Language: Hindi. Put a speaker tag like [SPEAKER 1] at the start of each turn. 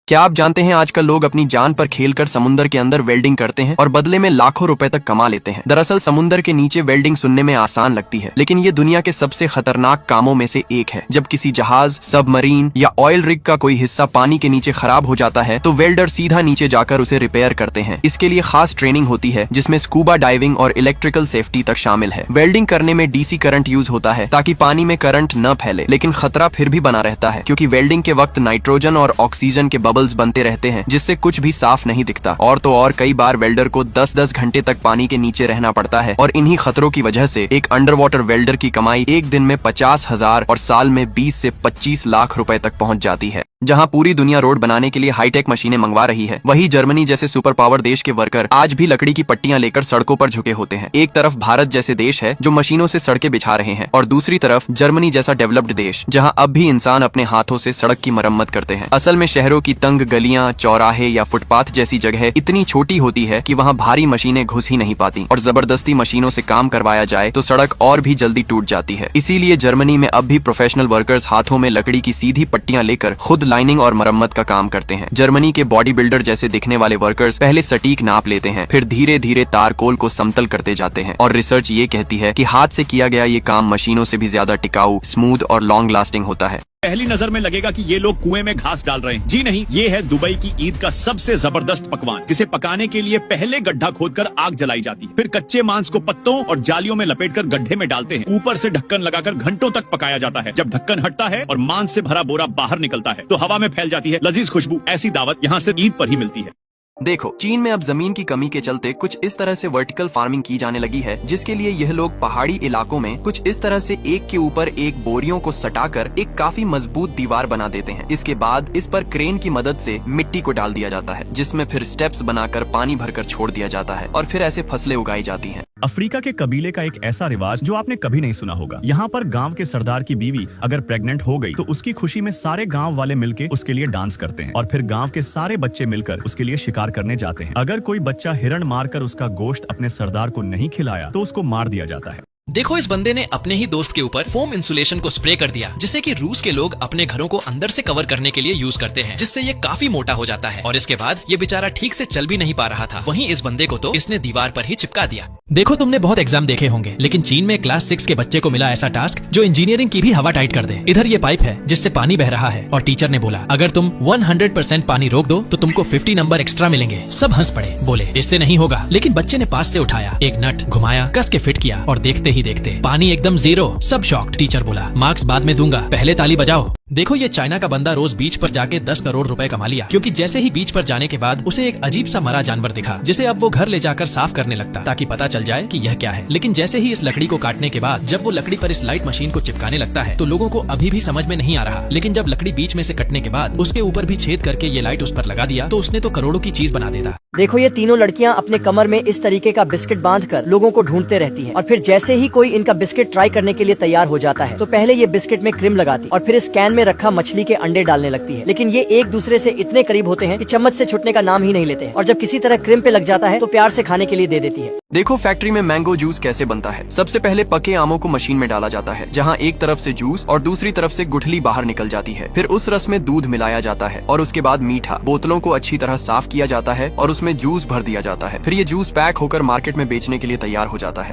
[SPEAKER 1] क्या आप जानते हैं आजकल लोग अपनी जान पर खेलकर समुद्र के अंदर वेल्डिंग करते हैं और बदले में लाखों रुपए तक कमा लेते हैं। दरअसल समुद्र के नीचे वेल्डिंग सुनने में आसान लगती है, लेकिन ये दुनिया के सबसे खतरनाक कामों में से एक है। जब किसी जहाज, सबमरीन या ऑयल रिग का कोई हिस्सा पानी के नीचे खराब हो जाता है तो वेल्डर सीधा नीचे जाकर उसे रिपेयर करते हैं। इसके लिए खास ट्रेनिंग होती है जिसमें स्कूबा डाइविंग और इलेक्ट्रिकल सेफ्टी तक शामिल है। वेल्डिंग करने में डीसी करंट यूज होता है ताकि पानी में करंट न फैले, लेकिन खतरा फिर भी बना रहता है क्योंकि वेल्डिंग के वक्त नाइट्रोजन और ऑक्सीजन के बबल्स बनते रहते हैं जिससे कुछ भी साफ नहीं दिखता। और तो और कई बार वेल्डर को 10-10 घंटे तक पानी के नीचे रहना पड़ता है और इन्हीं खतरों की वजह से एक अंडर वाटर वेल्डर की कमाई एक दिन में 50,000 और साल में 20 से 25 लाख रुपए तक पहुंच जाती है। जहां पूरी दुनिया रोड बनाने के लिए हाईटेक मशीनें मंगवा रही है, वहीं जर्मनी जैसे सुपर पावर देश के वर्कर आज भी लकड़ी की पट्टियां लेकर सड़कों पर झुके होते हैं। एक तरफ भारत जैसे देश है जो मशीनों से सड़कें बिछा रहे हैं और दूसरी तरफ जर्मनी जैसा डेवलप्ड देश जहां अब भी इंसान अपने हाथों से सड़क की मरम्मत करते हैं। असल में शहरों की तंग गलियां, चौराहे या फुटपाथ जैसी जगह इतनी छोटी होती है कि वहां भारी मशीनें घुस ही नहीं पाती और जबरदस्ती मशीनों से काम करवाया जाए तो सड़क और भी जल्दी टूट जाती है। इसीलिए जर्मनी में अब भी प्रोफेशनल वर्कर्स हाथों में लकड़ी की सीधी पट्टियां लेकर खुद लाइनिंग और मरम्मत का काम करते हैं। जर्मनी के बॉडी बिल्डर जैसे दिखने वाले वर्कर्स पहले सटीक नाप लेते हैं, फिर धीरे धीरे तारकोल को समतल करते जाते हैं और रिसर्च ये कहती है कि हाथ से किया गया ये काम मशीनों से भी ज्यादा टिकाऊ, स्मूथ और लॉन्ग लास्टिंग होता है।
[SPEAKER 2] पहली नजर में लगेगा कि ये लोग कुएं में घास डाल रहे हैं। जी नहीं, ये है दुबई की ईद का सबसे जबरदस्त पकवान, जिसे पकाने के लिए पहले गड्ढा खोदकर आग जलाई जाती है, फिर कच्चे मांस को पत्तों और जालियों में लपेटकर गड्ढे में डालते हैं। ऊपर से ढक्कन लगाकर घंटों तक पकाया जाता है। जब ढक्कन हटता है और मांस से भरा बोरा बाहर निकलता है तो हवा में फैल जाती है लजीज खुशबू। ऐसी दावत यहाँ सिर्फ ईद पर ही मिलती है।
[SPEAKER 1] देखो, चीन में अब जमीन की कमी के चलते कुछ इस तरह से वर्टिकल फार्मिंग की जाने लगी है, जिसके लिए यह लोग पहाड़ी इलाकों में कुछ इस तरह से एक के ऊपर एक बोरियों को सटाकर एक काफी मजबूत दीवार बना देते हैं। इसके बाद इस पर क्रेन की मदद से मिट्टी को डाल दिया जाता है, जिसमें फिर स्टेप्स बनाकर पानी भरकर छोड़ दिया जाता है और फिर ऐसे फसलें उगाई जाती हैं।
[SPEAKER 2] अफ्रीका के कबीले का एक ऐसा रिवाज जो आपने कभी नहीं सुना होगा। यहाँ पर गांव के सरदार की बीवी अगर प्रेग्नेंट हो गई तो उसकी खुशी में सारे गांव वाले मिलके उसके लिए डांस करते हैं और फिर गांव के सारे बच्चे मिलकर उसके लिए शिकार करने जाते हैं। अगर कोई बच्चा हिरण मारकर उसका गोश्त अपने सरदार को नहीं खिलाया तो उसको मार दिया जाता है।
[SPEAKER 3] देखो, इस बंदे ने अपने ही दोस्त के ऊपर फोम इंसुलेशन को स्प्रे कर दिया, जिसे कि रूस के लोग अपने घरों को अंदर से कवर करने के लिए यूज करते हैं, जिससे ये काफी मोटा हो जाता है और इसके बाद ये बेचारा ठीक से चल भी नहीं पा रहा था। वहीं इस बंदे को तो इसने दीवार पर ही चिपका दिया। देखो, तुमने बहुत एग्जाम देखे होंगे, लेकिन चीन में क्लास 6 के बच्चे को मिला ऐसा टास्क जो इंजीनियरिंग की भी हवा टाइट कर दे। इधर ये पाइप है जिससे पानी बह रहा है और टीचर ने बोला अगर तुम 100% पानी रोक दो तो तुमको 50 नंबर एक्स्ट्रा मिलेंगे। सब हंस पड़े, बोले इससे नहीं होगा, लेकिन बच्चे ने पास से उठाया, एक नट घुमाया, कस के फिट किया और देखते ही देखते पानी एकदम 0। सब शॉक्ड। टीचर बोला मार्क्स बाद में दूंगा, पहले ताली बजाओ। देखो, ये चाइना का बंदा रोज बीच पर जाके 10 करोड़ रुपए कमा लिया, क्योंकि जैसे ही बीच पर जाने के बाद उसे एक अजीब सा मरा जानवर दिखा, जिसे अब वो घर ले जाकर साफ करने लगता ताकि पता चल जाए कि यह क्या है। लेकिन जैसे ही इस लकड़ी को काटने के बाद जब वो लकड़ी पर इस लाइट मशीन को चिपकाने लगता है तो लोगों को अभी भी समझ में नहीं आ रहा, लेकिन जब लकड़ी बीच में से कटने के बाद उसके ऊपर भी छेद करके ये लाइट उस पर लगा दिया तो उसने तो करोड़ों की चीज बना देता।
[SPEAKER 4] देखो, ये तीनों लड़कियां अपने कमर में इस तरीके का बिस्किट बांधकर लोगों को ढूंढते रहती हैं और फिर जैसे ही कोई इनका बिस्किट ट्राई करने के लिए तैयार हो जाता है तो पहले ये बिस्किट में क्रीम लगाती और फिर इस कैन में रखा मछली के अंडे डालने लगती है। लेकिन ये एक दूसरे से इतने करीब होते हैं कि चम्मच से छूटने का नाम ही नहीं लेते हैं और जब किसी तरह क्रीम पे लग जाता है तो प्यार से खाने के लिए दे देती है।
[SPEAKER 1] देखो, फैक्ट्री में मैंगो जूस कैसे बनता है। सबसे पहले पके आमों को मशीन में डाला जाता है, जहां एक तरफ से जूस और दूसरी तरफ से गुठली बाहर निकल जाती है। फिर उस रस में दूध मिलाया जाता है और उसके बाद मीठा। बोतलों को अच्छी तरह साफ किया जाता है और उसमें जूस भर दिया जाता है। फिर ये जूस पैक होकर मार्केट में बेचने के लिए तैयार हो जाता है।